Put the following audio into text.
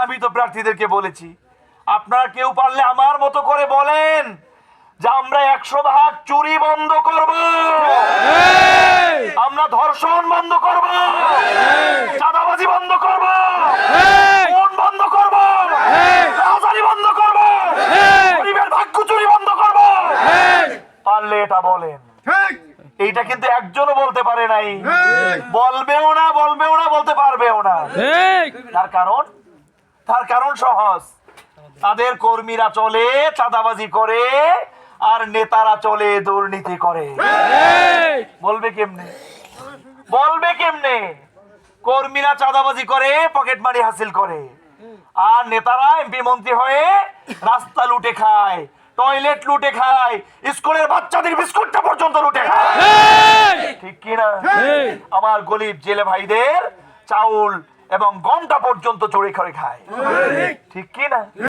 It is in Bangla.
আমি তো প্রার্থীদেরকে বলেছি, আপনারা কেউ পারলে আমার মতো করে বলেন যে আমরা 100% চুরি বন্ধ করব, আমরা ধর্ষণ বন্ধ করব, চাঁদাবাজি বন্ধ করব, খুন বন্ধ করব, রাজধানী বন্ধ করব, গরিবের ভাগ্য চুরি বন্ধ করব। পারলে এটা বলেন। এইটা কিন্তু একজনও বলতে পারে নাই, বলবেও না, বলতে পারবেও না। তার কারণ সহজ, তাদের কর্মীরা চলে চাঁদাবাজি করে আর নেতারা চলে দুর্নীতি করে। বলবে কেমনে? কর্মীরা চাঁদাবাজি করে, পকেট মানি হাসিল করে, আর নেতারা এমপি মন্ত্রী হয়ে রাস্তা লুটে খায়, টয়লেট লুটে খায়, স্কুলের বাচ্চাদের বিস্কুটটা পর্যন্ত লুটে খায়। ঠিক কি না? আমার গরিব জেলে ভাইদের চাউল এবং গমটা পর্যন্ত চুরি করে খায়। ঠিক কি না?